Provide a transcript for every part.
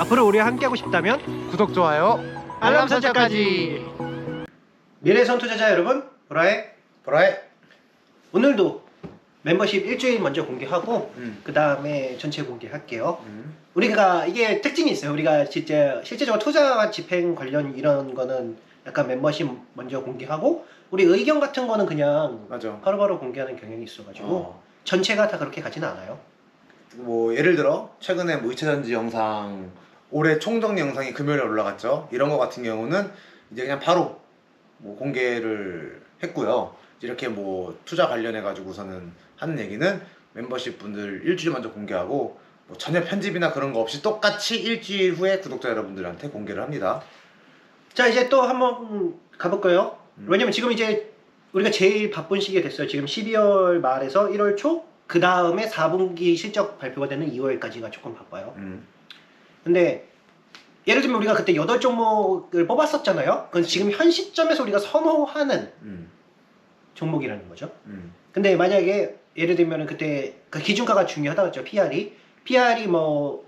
앞으로 우리와 함께하고 싶다면 구독, 좋아요, 알람 설정까지. 미래선 투자자 여러분, 보라의 오늘도 멤버십 일주일 먼저 공개하고 그 음. 다음에 전체 공개할게요. 우리가 이게 특징이 있어요. 우리가 진짜 실제적으로 투자 집행 관련 이런 거는 약간 멤버십 먼저 공개하고 우리 의견 같은 거는 그냥 맞아. 바로바로 공개하는 경향이 있어가지고 전체가 다 그렇게 가지는 않아요. 뭐 예를 들어 최근에 뭐 2차 전지 영상 올해 총정리 영상이 금요일에 올라갔죠. 이런 거 같은 경우는 이제 그냥 바로 뭐 공개를 했고요. 이렇게 뭐 투자 관련해 가지고서는 하는 얘기는 멤버십 분들 일주일 먼저 공개하고 뭐 전혀 편집이나 그런 거 없이 똑같이 일주일 후에 구독자 여러분들한테 공개를 합니다. 자, 이제 또 한번 가볼까요? 왜냐면 지금 이제 우리가 제일 바쁜 시기가 됐어요. 지금 12월 말에서 1월 초, 그 다음에 4분기 실적 발표가 되는 2월까지가 조금 바빠요. 근데 예를 들면 우리가 그때 8종목을 뽑았었잖아요. 그건 지금 현 시점에서 우리가 선호하는 종목이라는 거죠. 근데 만약에 예를 들면 그때 그 기준가가 중요하다고 했죠. PR이 뭐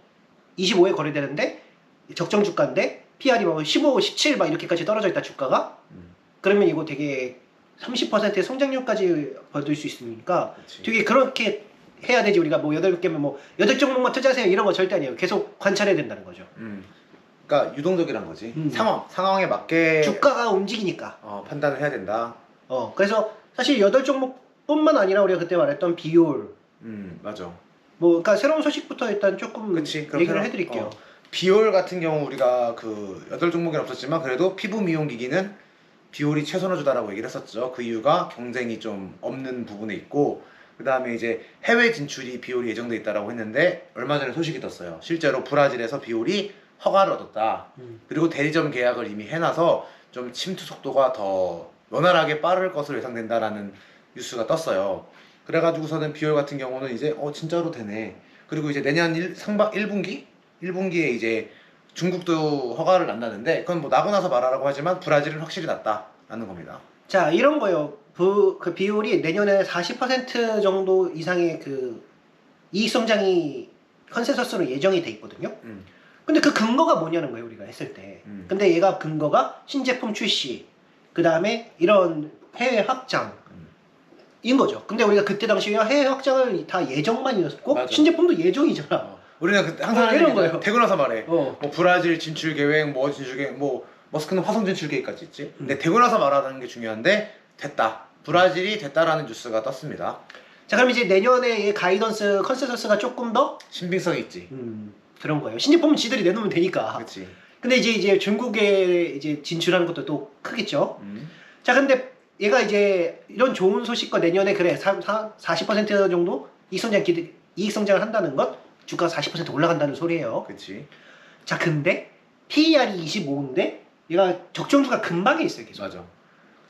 25에 거래되는데 적정 주가인데 PR이 뭐 15, 17 막 이렇게까지 떨어져 있다 주가가. 그러면 이거 되게 30%의 성장률까지 받을 수 있으니까 그치. 되게 그렇게 해야 되지. 우리가 뭐 8개면 뭐 8종목만 투자하세요 이런 거 절대 아니에요. 계속 관찰해야 된다는 거죠. 그러니까 유동적이란 거지. 상황에 맞게 주가가 움직이니까. 판단을 해야 된다. 그래서 사실 8종목뿐만 아니라 우리가 그때 말했던 비율, 맞아. 뭐 그러니까 새로운 소식부터 일단 조금 그치, 얘기를 해드릴게요. 비올 같은 경우 우리가 그 8종목이 없었지만 그래도 피부 미용 기기는 비올이 최선호주다라고 얘기를 했었죠. 그 이유가 경쟁이 좀 없는 부분에 있고, 그 다음에 이제 해외 진출이 비올이 예정돼 있다라고 했는데 얼마 전에 소식이 떴어요. 실제로 브라질에서 비올이 허가를 얻었다. 그리고 대리점 계약을 이미 해놔서 좀 침투 속도가 더 원활하게 빠를 것으로 예상된다라는 뉴스가 떴어요. 그래가지고서는 비올 같은 경우는 이제 진짜로 되네. 그리고 이제 내년 상반 1분기에 이제 중국도 허가를 낸다는데 그건 뭐 나고 나서 말하라고 하지만 브라질은 확실히 낫다라는 겁니다. 자, 이런 거요. 그 비율이 내년에 40% 정도 이상의 그 이익 성장이 컨센서스로 예정이 돼 있거든요. 근데 그 근거가 뭐냐는 거예요, 우리가 했을 때. 근데 얘가 근거가 신제품 출시, 그 다음에 이런 해외 확장, 인 거죠. 근데 우리가 그때 당시에 해외 확장을 다 예정만이었고, 맞아. 신제품도 예정이잖아. 우리는 그때 항상 하는 이런 얘기죠. 거예요. 되고 나서 말해. 어. 뭐 브라질 진출 계획, 뭐 진출 계획, 뭐 머스크는 화성 진출 계획까지 있지. 근데 되고 나서 말하는 게 중요한데 됐다. 브라질이 됐다라는 뉴스가 떴습니다. 자, 그럼 이제 내년에 이 가이던스 컨센서스가 조금 더 신빙성이 있지. 그런 거예요. 신제품은 지들이 내놓으면 되니까. 그렇지. 근데 이제 중국에 이제 진출하는 것도 또 크겠죠. 자, 근데 얘가 이제 이런 좋은 소식과 내년에 그래 40% 정도 이익 성장을 한다는 것, 주가가 40% 올라간다는 소리예요. 그렇지. 자, 근데 PER이 25인데 얘가 적정주가 근방에 있어요, 계속. 맞아.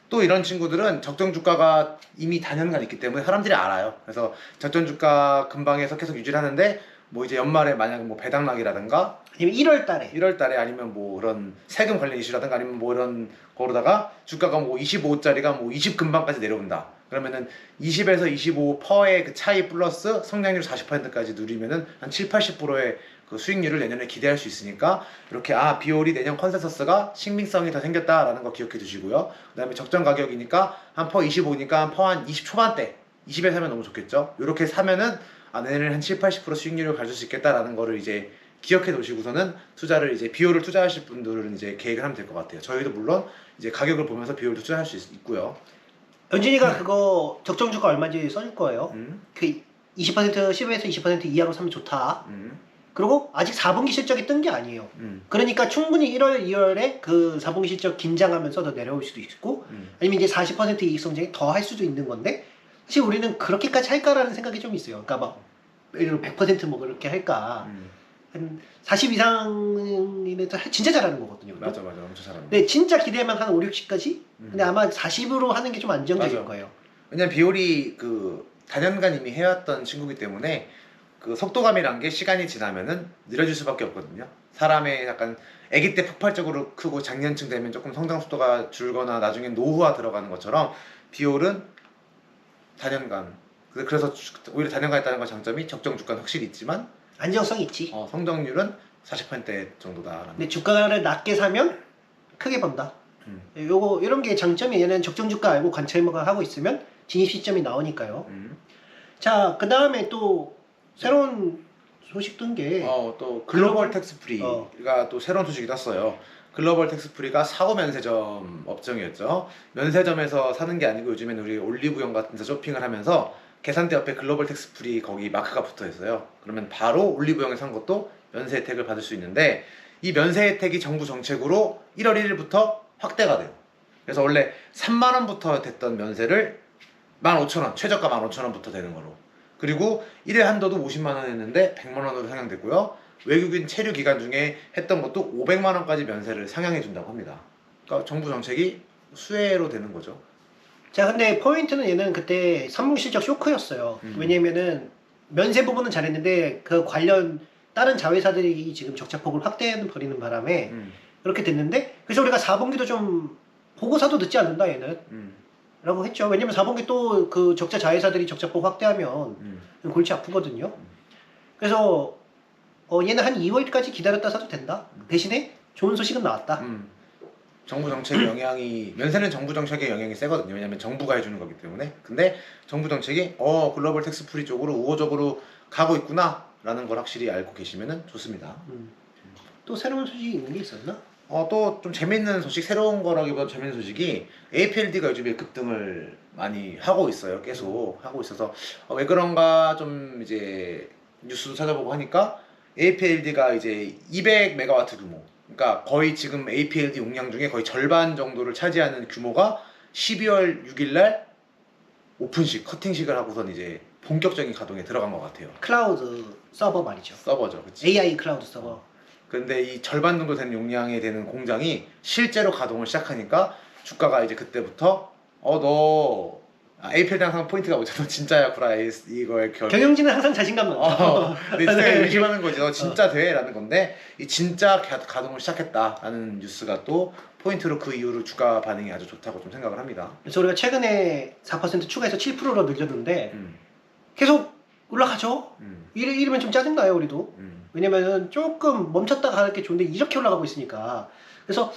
또 이런 친구들은 적정 주가가 이미 단연간 있기 때문에 사람들이 알아요. 그래서 적정 주가 근방에서 계속 유지를 하는데 뭐 이제 연말에 만약 뭐 배당락이라든가 아니면 1월 달에 1월 달에 아니면 뭐 그런 세금 관련 이슈라든가 아니면 뭐 이런 거로다가 주가가 뭐 25짜리가 뭐 20 근방까지 내려온다. 그러면은 20에서 25%의 그 차이 플러스 성장률 40%까지 누리면은 한 7, 80%의 그 수익률을 내년에 기대할 수 있으니까 이렇게 비올이 내년 컨센서스가 신빙성이 더 생겼다라는 거 기억해 두시고요. 그다음에 적정 가격이니까 한 퍼 25니까 퍼 한 20 초반대 20에 사면 너무 좋겠죠. 이렇게 사면은 내년에 한 7, 80% 수익률을 가질 수 있겠다라는 거를 이제 기억해 놓으시고서는 투자를 이제 비올을 투자하실 분들은 이제 계획을 하면 될 것 같아요. 저희도 물론 이제 가격을 보면서 비올도 투자할 수 있고요. 연진이가 그거 적정주가 얼마인지 써줄 거예요. 그 20% 10에서 20% 이하로 사면 좋다. 그리고 아직 4분기 실적이 뜬 게 아니에요. 그러니까 충분히 1월, 2월에 그 4분기 실적 긴장하면서 더 내려올 수도 있고, 아니면 이제 40% 이익 성장이 더 할 수도 있는 건데, 사실 우리는 그렇게까지 할까라는 생각이 좀 있어요. 그러니까 막 예를 들어 100%뭐 그렇게 할까. 한 40 이상이면 진짜 잘하는 거거든요. 맞아 엄청 잘하는. 근데 진짜 기대만 한 5, 60까지? 근데 아마 40으로 하는 게 좀 안정적일 맞아. 거예요. 왜냐면 비올이 그 단연간 이미 해왔던 친구기 때문에 그 속도감이란 게 시간이 지나면은 느려질 수밖에 없거든요. 사람의 약간 아기 때 폭발적으로 크고 장년층 되면 조금 성장 속도가 줄거나 나중에 노후화 들어가는 것처럼 비올은 단연간. 그래서 오히려 단연간 있다는 건 장점이 적정 주가는 확실히 있지만 안정성이 있지. 성장률은 40% 정도다. 근데 주가를 낮게 사면 크게 번다. 음. 요거 이런 게 장점이 얘는 적정 주가 알고 관찰을 하고 있으면 진입 시점이 나오니까요. 자, 그 다음에 또 새로운 소식 뜬 게 또 글로벌 글로벌- 텍스 프리가 또 새로운 소식이 떴어요. 글로벌 텍스 프리가 사고 면세점 업종이었죠. 면세점에서 사는 게 아니고 요즘에는 우리 올리브영 같은 데서 쇼핑을 하면서 계산대 옆에 글로벌 텍스 프리 거기 마크가 붙어 있어요. 그러면 바로 올리브영에 산 것도 면세 혜택을 받을 수 있는데 이 면세 혜택이 정부 정책으로 1월 1일부터 확대가 돼요. 그래서 원래 3만 원부터 됐던 면세를 15,000원, 최저가 15,000원부터 되는 거로. 그리고 1회 한도도 50만 원 했는데 100만 원으로 상향됐고요. 외국인 체류 기간 중에 했던 것도 500만 원까지 면세를 상향해 준다고 합니다. 그러니까 정부 정책이 수혜로 되는 거죠. 자, 근데 포인트는 얘는 그때 3분기 실적 쇼크였어요. 왜냐면은 면세 부분은 잘했는데 그 관련 다른 자회사들이 지금 적자폭을 확대해 버리는 바람에 그렇게 됐는데, 그래서 우리가 4분기도 좀 보고서도 늦지 않는다 얘는 라고 했죠. 왜냐면 4분기 또 그 적자 자회사들이 적자폭 확대하면 골치 아프거든요. 그래서 얘는 한 2월까지 기다렸다 사도 된다. 대신에 좋은 소식은 나왔다. 정부 정책의 영향이, 면세는 정부 정책의 영향이 세거든요. 왜냐면 정부가 해주는 거기 때문에. 근데 정부 정책이 글로벌 텍스 프리 쪽으로 우호적으로 가고 있구나 라는 걸 확실히 알고 계시면 좋습니다. 또 새로운 소식이 있는 게 있었나? 또 좀 재밌는 소식, 새로운 거라기보다 재밌는 소식이 APLD가 요즘에 급등을 많이 하고 있어요. 계속 하고 있어서 왜 그런가 좀 이제 뉴스도 찾아보고 하니까 APLD가 이제 200메가와트 규모, 그러니까 거의 지금 APLD 용량 중에 거의 절반 정도를 차지하는 규모가 12월 6일 날 오픈식, 커팅식을 하고선 이제 본격적인 가동에 들어간 것 같아요. 클라우드 서버 말이죠. 서버죠, 그치? AI 클라우드 서버. 근데 이 절반 정도 되는 용량이 되는 공장이 실제로 가동을 시작하니까 주가가 이제 그때부터 에이펠 항상 포인트가 뭐죠? 너 진짜야 구라 이거의 경영진은 항상 자신감 많죠. 근데 진짜 의심하는 거지. 너 진짜 돼? 라는 건데 이 진짜 가동을 시작했다라는 뉴스가 또 포인트로 그 이후로 주가 반응이 아주 좋다고 좀 생각을 합니다. 그래서 우리가 최근에 4% 추가해서 7%로 늘렸는데 음, 계속 올라가죠. 음, 이러면 좀 짜증나요 우리도. 음. 왜냐면은 조금 멈췄다 가는 게 좋은데 이렇게 올라가고 있으니까. 그래서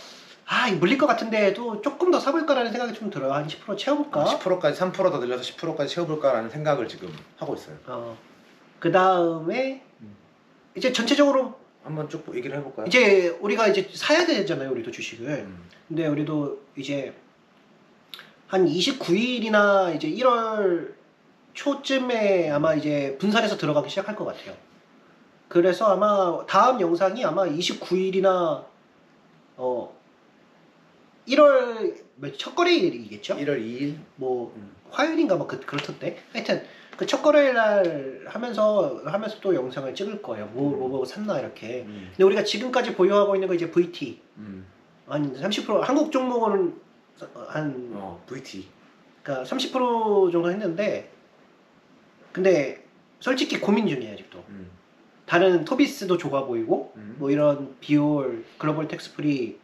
이거 물릴 것 같은데 또 조금 더 사볼까라는 생각이 좀 들어요. 한 10% 채워볼까? 10%까지 3% 더 늘려서 10%까지 채워볼까라는 생각을 지금 하고 있어요. 그 다음에 이제 전체적으로 한번 쭉 얘기를 해볼까요? 이제 우리가 이제 사야 되잖아요 우리도 주식을. 음. 근데 우리도 이제 한 29일이나 이제 1월 초쯤에 아마 이제 분산해서 들어가기 시작할 것 같아요. 그래서 아마 다음 영상이 아마 29일이나 1월 첫 거래일이겠죠? 1월 2일? 뭐 화요일인가 뭐 그렇던데. 하여튼 그 첫 거래일 날 하면서 또 영상을 찍을 거예요. 뭐 샀나 이렇게. 근데 우리가 지금까지 보유하고 있는 거 이제 VT 한 30% 한국 종목은 한 VT. 그러니까 30% 정도 했는데, 근데 솔직히 고민 중이에요 아직도. 다른 토비스도 좋아 보이고 뭐 이런 비올, 글로벌 텍스프리,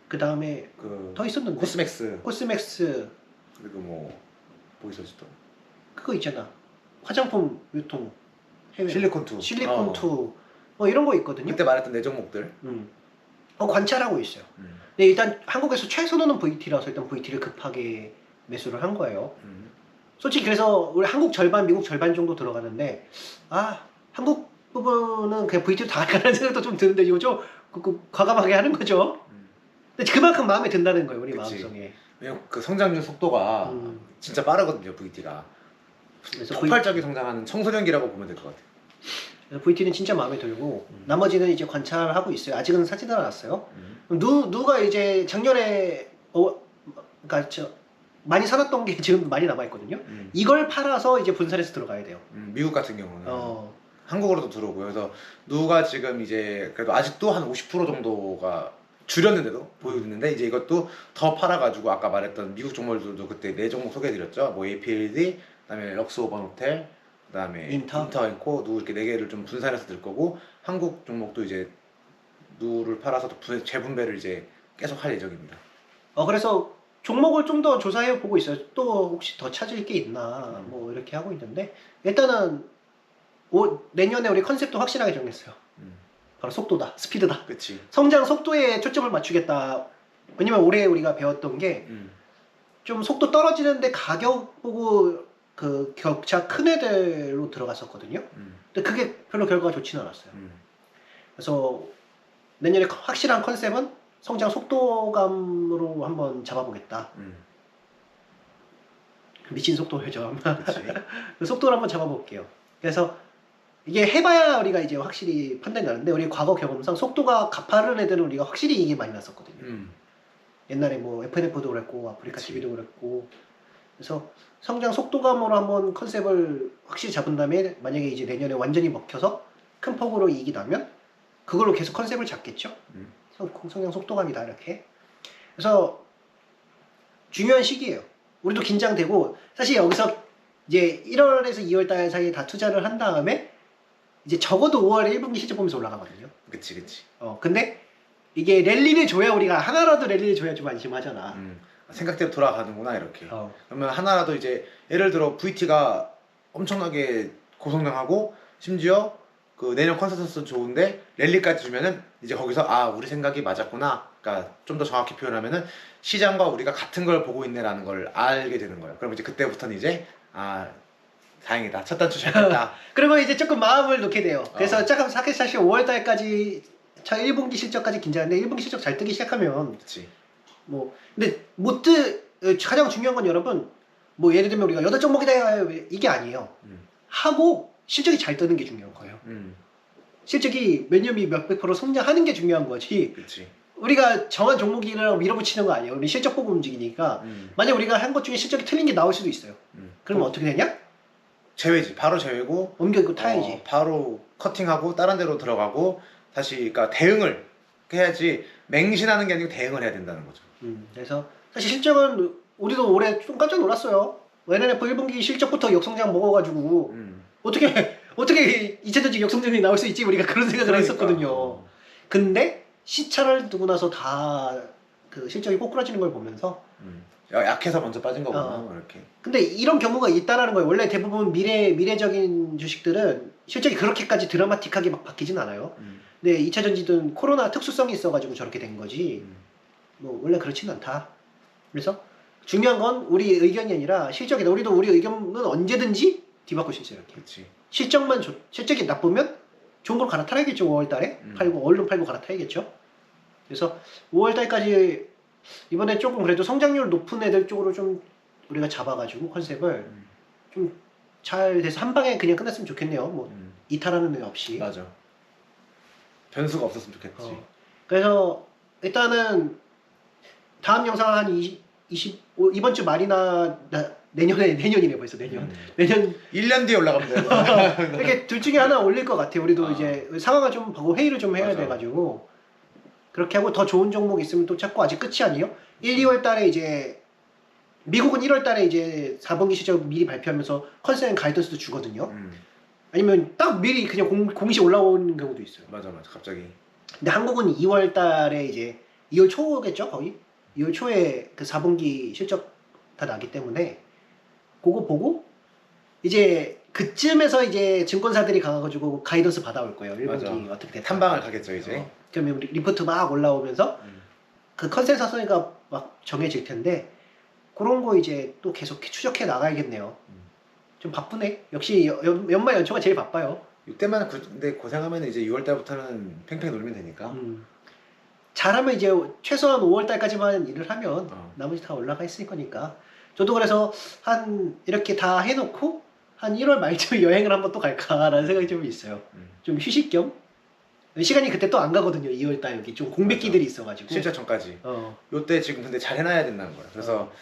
그 다음에 더 있었는데 코스맥스 그리고 뭐 있었지 또? 그거 있잖아, 화장품 유통 해외 실리콘2 뭐 이런 거 있거든요. 그때 말했던 네 종목들. 관찰하고 있어요. 근데 일단 한국에서 최선호는 VT라서 일단 VT를 급하게 매수를 한 거예요. 솔직히 그래서 우리 한국 절반 미국 절반 정도 들어가는데 한국 부분은 그냥 VT로 다 갈까라는 생각도 좀 드는데 이거 좀 과감하게 하는 거죠. 근데 그만큼 마음에 든다는 거예요 우리 그치. 마음속에. 왜냐면 그 성장률 속도가 진짜 빠르거든요 VT가. 그래서 폭발적인 성장하는 청소년기라고 보면 될 것 같아요. 그래서 VT는 진짜 마음에 들고 나머지는 이제 관찰하고 있어요. 아직은 사지는 않았어요. 누가 이제 작년에 그러니까 많이 사놨던 게 지금 많이 남아 있거든요. 이걸 팔아서 이제 분산해서 들어가야 돼요. 미국 같은 경우는 한국으로도 들어오고요. 그래서 누가 지금 이제 그래도 아직도 한 50% 정도가 줄였는데도 보이는데 이제 이것도 더 팔아가지고 아까 말했던 미국 종목들도 그때 네 종목 소개해드렸죠. 뭐 APLD, 그다음에 럭스 오번 호텔, 그다음에 인터앤코, 누 이렇게 네 개를 좀 분산해서 들 거고, 한국 종목도 이제 누를 팔아서 재분배를 이제 계속 할 예정입니다. 그래서 종목을 좀 더 조사해 보고 있어요. 또 혹시 더 찾을 게 있나 뭐 이렇게 하고 있는데, 일단은 내년에 우리 컨셉도 확실하게 정했어요. 바로 속도다, 스피드다. 그치. 성장 속도에 초점을 맞추겠다. 왜냐면 올해 우리가 배웠던 게 좀 속도 떨어지는데 가격 보고 그 격차 큰 애들로 들어갔었거든요. 근데 그게 별로 결과가 좋지는 않았어요. 그래서 내년에 확실한 컨셉은 성장 속도감으로 한번 잡아보겠다. 미친 속도죠. 그치. 그 속도를 한번 잡아볼게요. 그래서 이게 해봐야 우리가 이제 확실히 판단이 나는데 우리 과거 경험상 속도가 가파른 애들은 우리가 확실히 이게 많이 났었거든요. 옛날에 뭐 FNF도 그랬고 아프리카 그치. TV도 그랬고. 그래서 성장 속도감으로 한번 컨셉을 확실히 잡은 다음에 만약에 이제 내년에 완전히 먹혀서 큰 폭으로 이익이 나면 그걸로 계속 컨셉을 잡겠죠. 성장 속도감이다 이렇게. 그래서 중요한 시기예요. 우리도 긴장되고 사실 여기서 이제 1월에서 2월 달 사이에 다 투자를 한 다음에 이제 적어도 5월에 1분기 실적 보면서 올라가거든요. 그치 그치. 근데 이게 랠리를 줘야 우리가 하나라도 랠리를 줘야 좀 안심하잖아. 생각대로 돌아가는구나 이렇게. 어. 그러면 하나라도 이제 예를 들어 VT가 엄청나게 고성장하고 심지어 그 내년 컨센서스 좋은데 랠리까지 주면은 이제 거기서 아 우리 생각이 맞았구나. 그러니까 좀 더 정확히 표현하면은 시장과 우리가 같은 걸 보고 있네라는 걸 알게 되는 거예요. 그럼 이제 그때부터는 이제 아 다행이다 첫 단추 잘 뺐다. 그리고 이제 조금 마음을 놓게 돼요. 그래서 잠깐 사실 5월 달까지 1분기 실적까지 긴장했는데 1분기 실적 잘 뜨기 시작하면 그치. 뭐 근데 가장 중요한 건 여러분 뭐 예를 들면 우리가 8종목이다 이게 아니에요. 하고 실적이 잘 뜨는 게 중요한 거예요. 실적이 몇 년이 몇백 프로 성장하는 게 중요한 거지. 그치. 우리가 정한 종목이랑 밀어붙이는 거 아니에요. 우리 실적 보고 움직이니까 만약 우리가 한 것 중에 실적이 틀린 게 나올 수도 있어요. 그러면 어떻게 되냐? 제외지. 바로 제외고 옮겨 입고 타야지. 바로 커팅하고 다른 데로 들어가고 다시 그러니까 대응을 해야지 맹신하는 게 아니고 대응을 해야 된다는 거죠. 그래서 사실 실적은 우리도 올해 좀 깜짝 놀랐어요. NNF 1분기 실적부터 역성장 먹어가지고 어떻게 2차전지 역성장이 나올 수 있지 우리가 그런 생각을 그러니까. 했었거든요. 근데 시차를 두고 나서 다 그 실적이 꼬꾸라지는 걸 보면서 약해서 먼저 빠진 거구나 뭐 이렇게. 근데 이런 경우가 있다라는 거예요. 원래 대부분 미래적인 주식들은 실적이 그렇게까지 드라마틱하게 막 바뀌진 않아요. 근데 2차전지든 코로나 특수성이 있어가지고 저렇게 된 거지 뭐 원래 그렇지는 않다. 그래서 중요한 건 우리 의견이 아니라 실적이다. 우리도 우리 의견은 언제든지 뒤바꿀 수 있어요. 이렇게. 그치. 실적이 나쁘면 좋은 걸 갈아타야겠죠. 5월 달에 얼른 팔고 갈아타야겠죠. 그래서 5월 달까지 이번에 조금 그래도 성장률 높은 애들 쪽으로 좀 우리가 잡아가지고 컨셉을 좀 잘 돼서 한 방에 그냥 끝났으면 좋겠네요. 뭐 이탈하는 애 없이. 맞아. 변수가 없었으면 좋겠지. 그래서 일단은 다음 영상 한 이번 주 말이나 내년이네 벌써 내년 1년 뒤에 올라가면 돼요. 이렇게 둘 중에 하나 올릴 것 같아요. 우리도 이제 상황을 좀 보고 회의를 좀 해야 맞아. 돼가지고 그렇게 하고 더 좋은 종목 있으면 또 찾고 아직 끝이 아니에요. 1, 2월 달에 이제 미국은 1월 달에 이제 4분기 실적 미리 발표하면서 컨센 가이던스도 주거든요. 아니면 딱 미리 그냥 공시 올라오는 경우도 있어요. 맞아 갑자기. 근데 한국은 2월 달에 이제 2월 초겠죠 거의 2월 초에 그 4분기 실적 다 나기 때문에 그거 보고 이제 그쯤에서 이제 증권사들이 가가지고 가이던스 받아올 거예요. 1분기 맞아. 어떻게 됐다. 탐방을 가겠죠 이제. 그러면 리포트 막 올라오면서 그 컨센서스가 막 정해질 텐데 그런 거 이제 또 계속 추적해 나가야겠네요. 좀 바쁘네. 역시 연말 연초가 제일 바빠요. 이때만 근데 고생하면 이제 6월 달부터는 팽팽 놀면 되니까. 잘하면 이제 최소한 5월 달까지만 일을 하면 나머지 다 올라가 있을 거니까. 저도 그래서 한 이렇게 다 해놓고 한 1월 말쯤에 여행을 한번 또 갈까라는 생각이 좀 있어요. 좀 휴식 겸. 시간이 그때 또 안 가거든요. 2월 달 여기 좀 공백기들이 있어가지고. 실적 전까지. 요때 지금 근데 잘 해놔야 된다는 거야. 그래서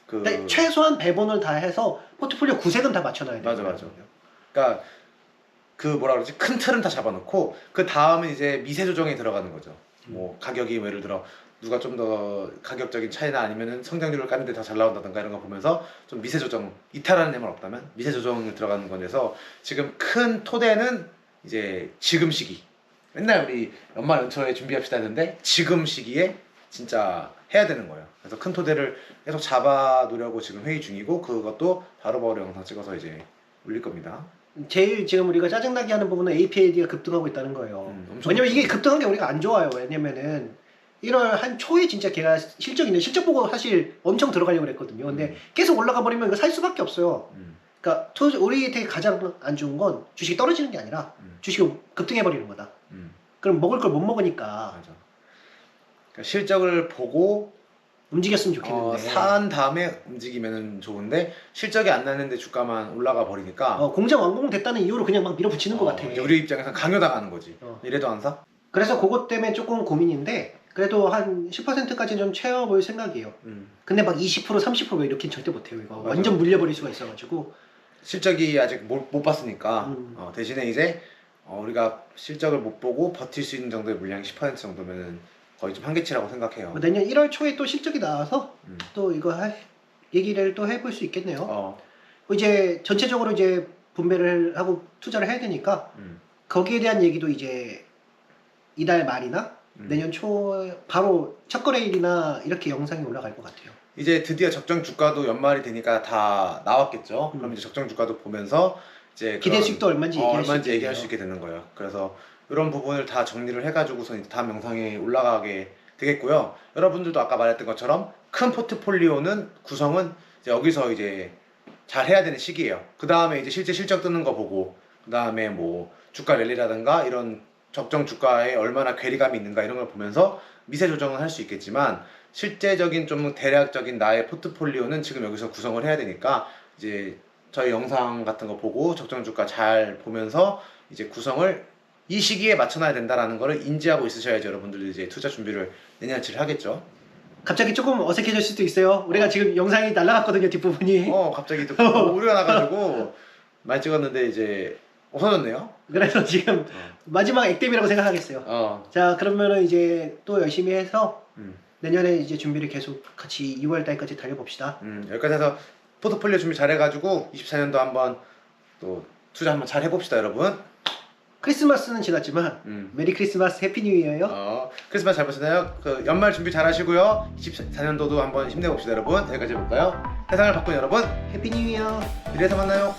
그러니까 최소한 배분을 다 해서 포트폴리오 구색은 다 맞춰놔야 돼요. 맞아. 그러니까 그 뭐라 그러지? 큰 틀은 다 잡아놓고 그 다음은 이제 미세 조정에 들어가는 거죠. 뭐 가격이 뭐 예를 들어 누가 좀 더 가격적인 차이나 아니면은 성장률을 까는데 더 잘 나온다든가 이런 거 보면서 좀 미세 조정 이탈하는 애만 없다면 미세 조정을 들어가는 거라서 지금 큰 토대는 이제 지금 시기. 맨날 우리 연말 연초에 준비합시다 했는데 지금 시기에 진짜 해야 되는 거예요. 그래서 큰 토대를 계속 잡아 놓으려고 지금 회의 중이고 그것도 바로바로 영상 찍어서 이제 올릴 겁니다. 제일 지금 우리가 짜증나게 하는 부분은 APAD가 급등하고 있다는 거예요. 엄청 왜냐면 이게 급등한 게 우리가 안 좋아요. 왜냐면은 1월 한 초에 진짜 걔가 실적 보고 사실 엄청 들어가려고 그랬거든요. 근데 계속 올라가 버리면 이거 살 수밖에 없어요. 그러니까 우리한테 가장 안 좋은 건 주식이 떨어지는 게 아니라 주식이 급등해 버리는 거다. 그럼 먹을 걸 못 먹으니까 맞아. 그러니까 실적을 보고 움직였으면 좋겠는데 산 다음에 움직이면 좋은데 실적이 안 나는데 주가만 올라가 버리니까 공장 완공됐다는 이유로 그냥 막 밀어붙이는 것 같아. 이제 우리 입장에서 강요당하는 거지. 이래도 안 사? 그래서 그것 때문에 조금 고민인데 그래도 한 10%까지는 좀 채워볼 생각이에요. 근데 막 20% 30% 이렇게 절대 못해요. 이거 맞아. 완전 물려버릴 수가 있어가지고 실적이 아직 못 봤으니까 대신에 이제 우리가 실적을 못 보고 버틸 수 있는 정도의 물량이 10% 정도면은 거의 좀 한계치라고 생각해요. 내년 1월 초에 또 실적이 나와서 또 이거 얘기를 또 해볼 수 있겠네요. 이제 전체적으로 이제 분배를 하고 투자를 해야 되니까 거기에 대한 얘기도 이제 이달 말이나 내년 초 바로 첫 거래일이나 이렇게 영상이 올라갈 것 같아요. 이제 드디어 적정 주가도 연말이 되니까 다 나왔겠죠. 그럼 이제 적정 주가도 보면서 이제 기대 수익도 얼마인지 얘기할 수 있게 되는 거예요. 그래서 이런 부분을 다 정리를 해가지고서 이제 다음 영상에 올라가게 되겠고요. 여러분들도 아까 말했던 것처럼 큰 포트폴리오는 구성은 이제 여기서 이제 잘 해야 되는 시기예요. 그 다음에 이제 실제 실적 뜨는 거 보고 그 다음에 뭐 주가 랠리라든가 이런 적정 주가에 얼마나 괴리감이 있는가 이런 걸 보면서 미세 조정은 할 수 있겠지만 실제적인 좀 대략적인 나의 포트폴리오는 지금 여기서 구성을 해야 되니까 이제 저희 영상 같은 거 보고 적정 주가 잘 보면서 이제 구성을 이 시기에 맞춰놔야 된다라는 거를 인지하고 있으셔야지 여러분들도 이제 투자 준비를 내년치를 하겠죠. 갑자기 조금 어색해질 수도 있어요. 우리가 지금 영상이 날라갔거든요, 뒷부분이. 갑자기 또 오류가 나가지고 많이 찍었는데 이제 없어졌네요. 그래서 지금 마지막 액땜이라고 생각하겠어요. 자, 그러면은 이제 또 열심히 해서 내년에 이제 준비를 계속 같이 2월 달까지 달려봅시다. 여기까지 해서 포트폴리오 준비 잘해가지고 24년도 한번 또 투자 한번 잘 해봅시다, 여러분. 크리스마스는 지났지만 메리 크리스마스 해피 뉴 이어요. 크리스마스 잘 보시나요? 그 연말 준비 잘 하시고요. 24년도도 한번 힘내봅시다, 여러분. 여기까지 해볼까요? 세상을 바꾼 여러분, 해피 뉴 이어. 미래에서 만나요.